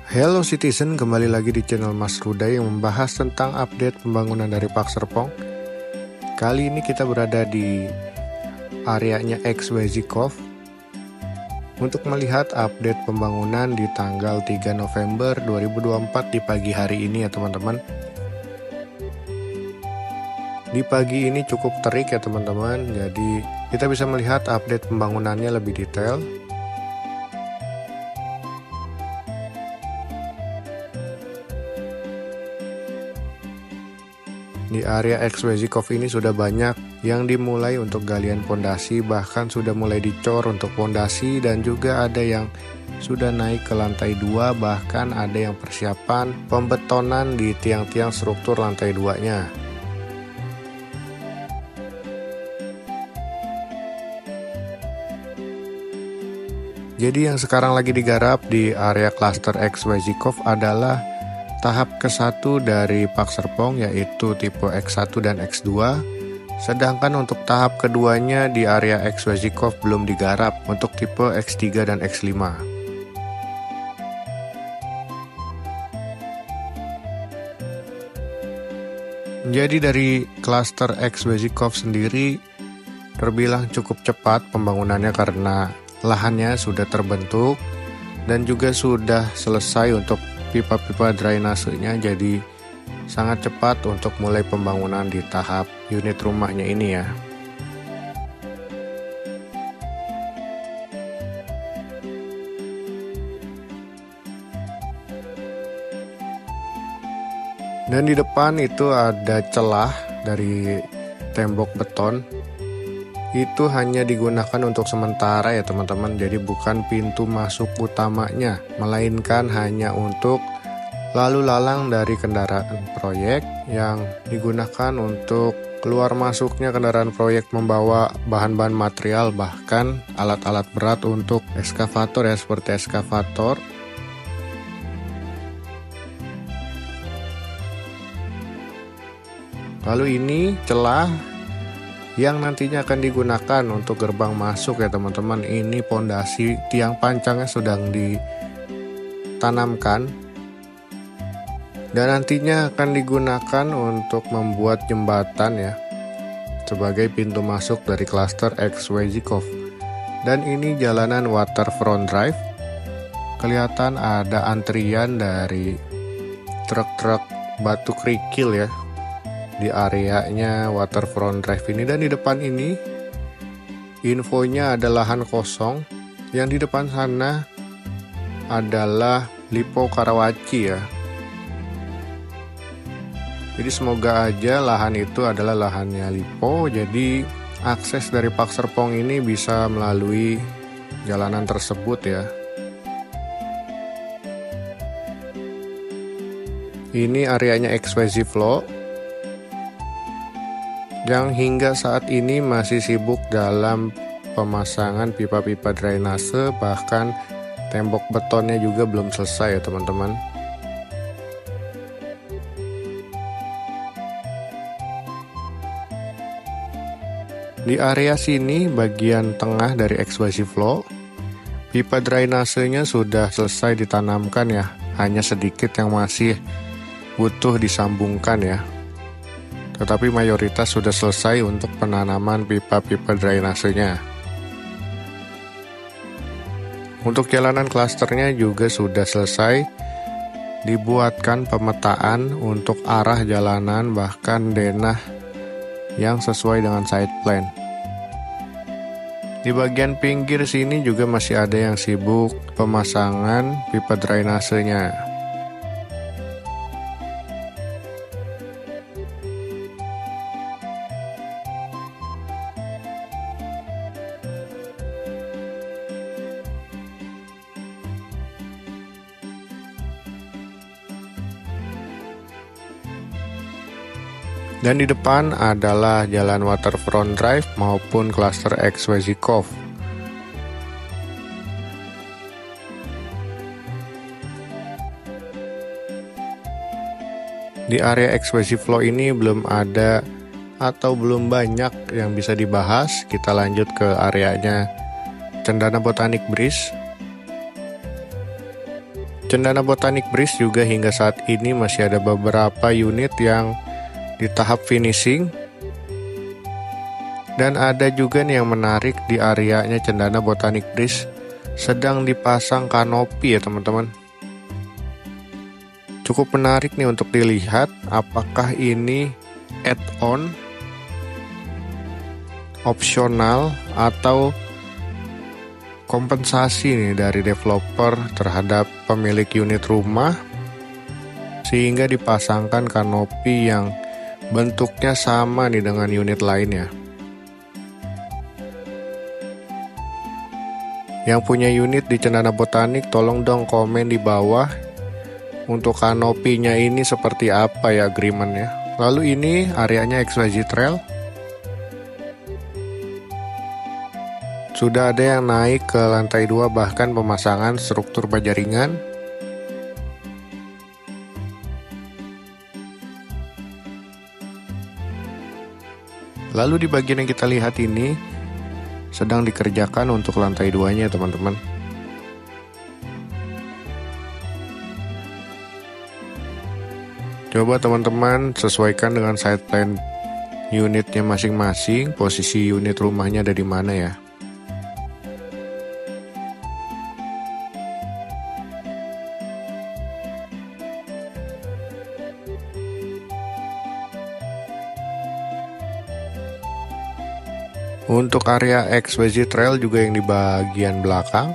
Hello Citizen, kembali lagi di channel Mas Ruda yang membahas tentang update pembangunan dari Park Serpong. Kali ini kita berada di areanya XYZ Cove untuk melihat update pembangunan di tanggal 3 November 2024 di pagi hari ini ya teman-teman. Di pagi ini cukup terik ya teman-teman, jadi kita bisa melihat update pembangunannya lebih detail. Di area XYZ Cove ini sudah banyak yang dimulai untuk galian pondasi, bahkan sudah mulai dicor untuk pondasi, dan juga ada yang sudah naik ke lantai 2, bahkan ada yang persiapan pembetonan di tiang-tiang struktur lantai 2-nya. Jadi yang sekarang lagi digarap di area cluster XYZ Cove adalah tahap ke-1 dari Park Serpong, yaitu tipe X1 dan X2. Sedangkan untuk tahap keduanya di area XYZ Cove belum digarap untuk tipe X3 dan X5. Jadi dari cluster XYZ Cove sendiri terbilang cukup cepat pembangunannya karena lahannya sudah terbentuk dan juga sudah selesai untuk pipa-pipa drainasenya, jadi sangat cepat untuk mulai pembangunan di tahap unit rumahnya ini ya. Dan di depan itu ada celah dari tembok beton. Itu hanya digunakan untuk sementara ya teman-teman, jadi bukan pintu masuk utamanya, melainkan hanya untuk lalu lalang dari kendaraan proyek yang digunakan untuk keluar masuknya kendaraan proyek membawa bahan-bahan material, bahkan alat-alat berat untuk eskavator ya, seperti eskavator. Lalu ini celah yang nantinya akan digunakan untuk gerbang masuk ya teman-teman. Ini pondasi tiang pancangnya sedang ditanamkan dan nantinya akan digunakan untuk membuat jembatan ya, sebagai pintu masuk dari cluster XYZ Cove. Dan ini jalanan waterfront drive. Kelihatan ada antrian dari truk-truk batu kerikil ya di areanya waterfront drive ini. Dan di depan ini infonya ada lahan kosong, yang di depan sana adalah Lipo Karawaci ya. Jadi semoga aja lahan itu adalah lahannya Lipo, jadi akses dari Park Serpong ini bisa melalui jalanan tersebut ya. Ini areanya XYZ Flow yang hingga saat ini masih sibuk dalam pemasangan pipa-pipa drainase, bahkan tembok betonnya juga belum selesai ya teman-teman. Di area sini bagian tengah dari XYZ Flow, pipa drainasenya sudah selesai ditanamkan ya, hanya sedikit yang masih butuh disambungkan ya. Tetapi mayoritas sudah selesai untuk penanaman pipa-pipa drainasenya. Untuk jalanan klasternya juga sudah selesai dibuatkan pemetaan untuk arah jalanan, bahkan denah yang sesuai dengan site plan. Di bagian pinggir sini juga masih ada yang sibuk pemasangan pipa drainasenya. Dan di depan adalah jalan waterfront drive maupun cluster XYZ Cove. Di area XYZ Flow ini belum ada atau belum banyak yang bisa dibahas. Kita lanjut ke areanya Cendana Botanic Bridge. Cendana Botanic Breeze juga hingga saat ini masih ada beberapa unit yang di tahap finishing. Dan ada juga nih yang menarik di areanya Cendana Botanic Breeze sedang dipasang kanopi ya teman-teman. Cukup menarik nih untuk dilihat apakah ini add-on, opsional, atau kompensasi nih dari developer terhadap pemilik unit rumah sehingga dipasangkan kanopi yang bentuknya sama nih dengan unit lainnya. Yang punya unit di Cendana Botanik tolong dong komen di bawah untuk kanopinya ini seperti apa ya agreementnya. Lalu ini areanya XYZ Trail. Sudah ada yang naik ke lantai 2 bahkan pemasangan struktur baja ringan. Lalu di bagian yang kita lihat ini sedang dikerjakan untuk lantai 2-nya teman-teman. Coba teman-teman sesuaikan dengan side plan unitnya masing-masing, posisi unit rumahnya ada di mana ya. Untuk area XYZ Trail juga yang di bagian belakang.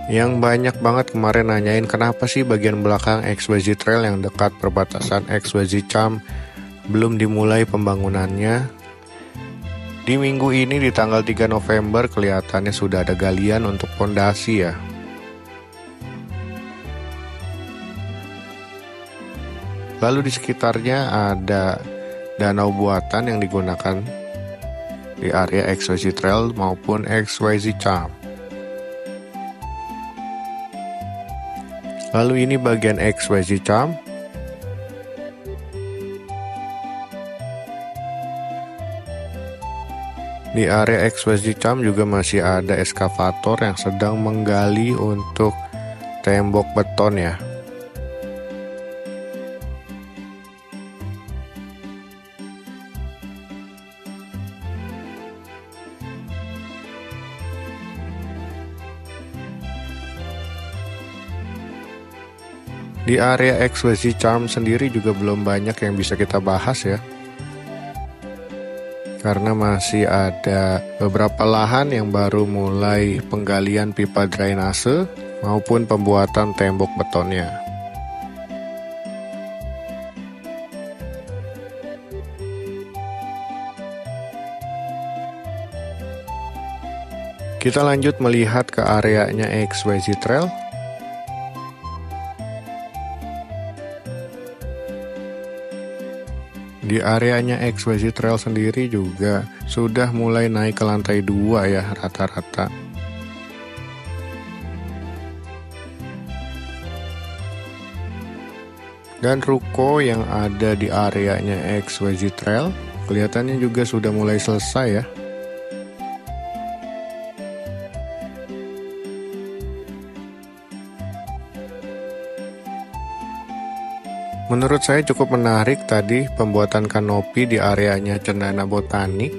Yang banyak banget kemarin nanyain kenapa sih bagian belakang XYZ Trail yang dekat perbatasan XYZ Charm belum dimulai pembangunannya. Di minggu ini di tanggal 3 November kelihatannya sudah ada galian untuk fondasi ya. Lalu di sekitarnya ada danau buatan yang digunakan di area XYZ Trail maupun XYZ Charm. Lalu ini bagian XYZ Charm. Di area XYZ Charm juga masih ada eskavator yang sedang menggali untuk tembok beton ya. Di area XYZ Charm sendiri juga belum banyak yang bisa kita bahas ya. Karena masih ada beberapa lahan yang baru mulai penggalian pipa drainase maupun pembuatan tembok betonnya. Kita lanjut melihat ke areanya XYZ Trail. Di areanya XYZ Trail sendiri juga sudah mulai naik ke lantai 2 ya rata-rata. Dan ruko yang ada di areanya XYZ Trail kelihatannya juga sudah mulai selesai ya. Menurut saya cukup menarik tadi pembuatan kanopi di areanya Cendana Botanik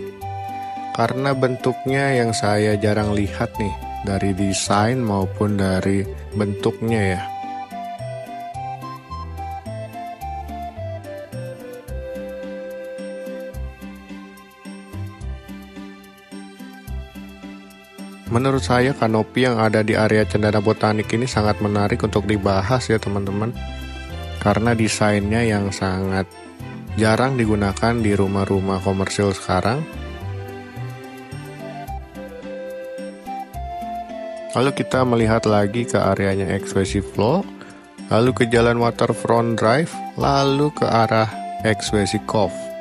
karena bentuknya yang saya jarang lihat nih dari desain maupun dari bentuknya ya. Menurut saya kanopi yang ada di area Cendana Botanik ini sangat menarik untuk dibahas ya teman-teman. Karena desainnya yang sangat jarang digunakan di rumah-rumah komersil sekarang. Lalu kita melihat lagi ke areanya XYZ Flow, lalu ke jalan Waterfront Drive, lalu ke arah XYZ Cove.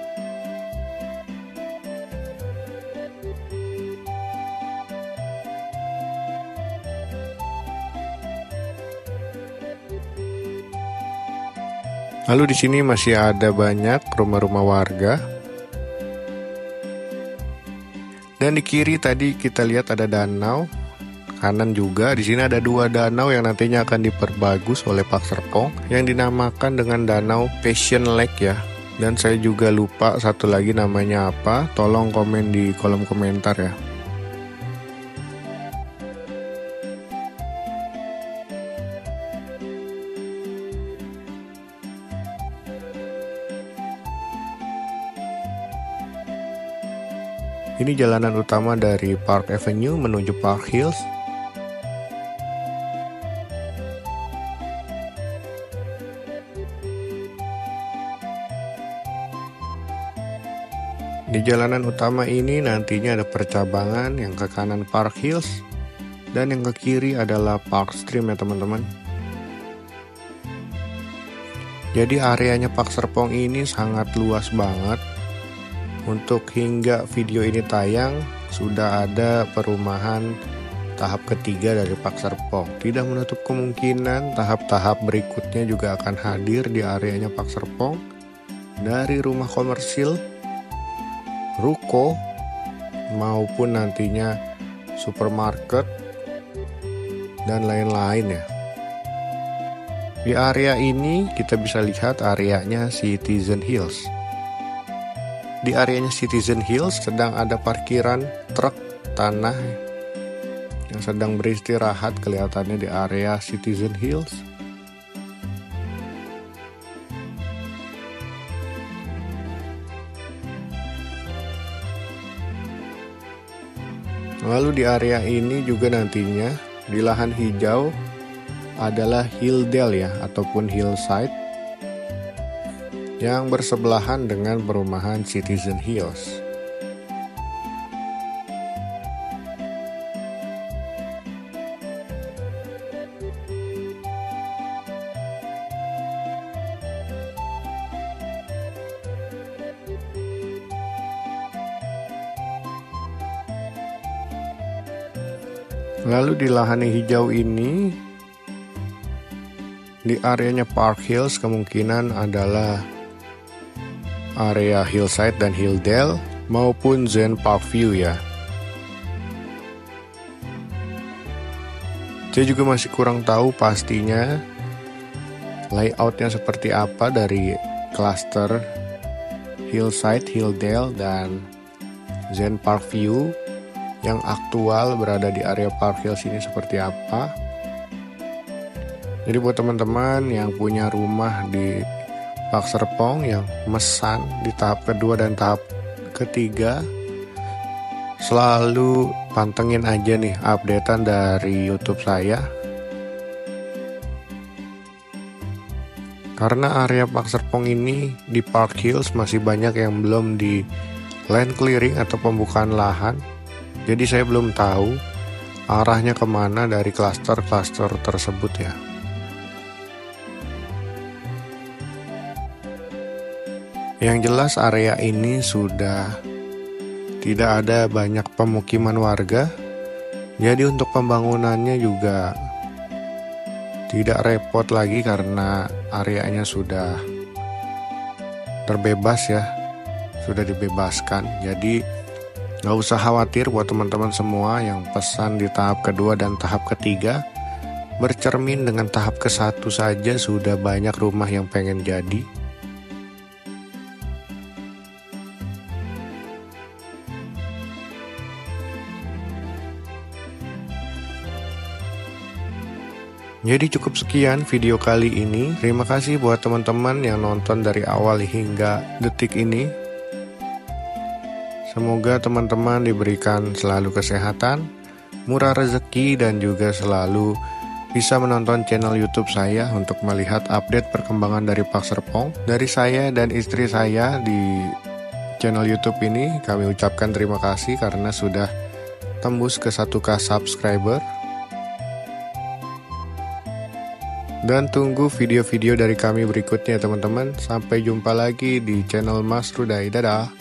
Lalu di sini masih ada banyak rumah-rumah warga. Dan di kiri tadi kita lihat ada danau. kanan juga di sini ada 2 danau yang nantinya akan diperbagus oleh Pak Serpong yang dinamakan dengan Danau Passion Lake ya. Dan saya juga lupa satu lagi namanya apa. Tolong komen di kolom komentar ya. Ini jalanan utama dari Park Avenue menuju Park Hills. Di jalanan utama ini nantinya ada percabangan, yang ke kanan Park Hills dan yang ke kiri adalah Park Stream ya teman-teman. Jadi areanya Pak Serpong ini sangat luas banget. Untuk hingga video ini tayang, sudah ada perumahan tahap ketiga dari Pak Serpong. Tidak menutup kemungkinan tahap-tahap berikutnya juga akan hadir di areanya Pak Serpong. Dari rumah komersil, ruko, maupun nantinya supermarket, dan lain-lain ya. Di area ini kita bisa lihat areanya Citizen Hills. Di areanya Citizen Hills sedang ada parkiran truk tanah yang sedang beristirahat kelihatannya di area Citizen Hills. Lalu di area ini juga nantinya di lahan hijau adalah Hilldale ya, ataupun hillside yang bersebelahan dengan perumahan Citizen Hills. Lalu di lahan hijau ini, di areanya Park Hills kemungkinan adalah area Hillside dan Hilldale maupun Zen Park View ya. Saya juga masih kurang tahu pastinya layoutnya seperti apa dari cluster Hillside, Hilldale, dan Zen Park View yang aktual berada di area Park Hills ini seperti apa. Jadi buat teman-teman yang punya rumah di Pak Serpong yang mesan di tahap kedua dan tahap ketiga, selalu pantengin aja nih updatean dari YouTube saya. Karena area Pak Serpong ini di Park Hills masih banyak yang belum di land clearing atau pembukaan lahan. Jadi saya belum tahu arahnya kemana dari klaster-klaster tersebut ya. Yang jelas area ini sudah tidak ada banyak pemukiman warga. Jadi untuk pembangunannya juga tidak repot lagi karena areanya sudah terbebas ya. Sudah dibebaskan. Jadi gak usah khawatir buat teman-teman semua yang pesan di tahap kedua dan tahap ketiga. Bercermin dengan tahap ke-1 saja sudah banyak rumah yang pengen jadi. Jadi cukup sekian video kali ini. Terima kasih buat teman-teman yang nonton dari awal hingga detik ini. Semoga teman-teman diberikan selalu kesehatan, murah rezeki, dan juga selalu bisa menonton channel YouTube saya untuk melihat update perkembangan dari Pak Serpong. Dari saya dan istri saya di channel YouTube ini, kami ucapkan terima kasih karena sudah tembus ke 1K subscriber. Dan tunggu video-video dari kami berikutnya teman-teman. Sampai jumpa lagi di channel Mas Rudai. Dadah.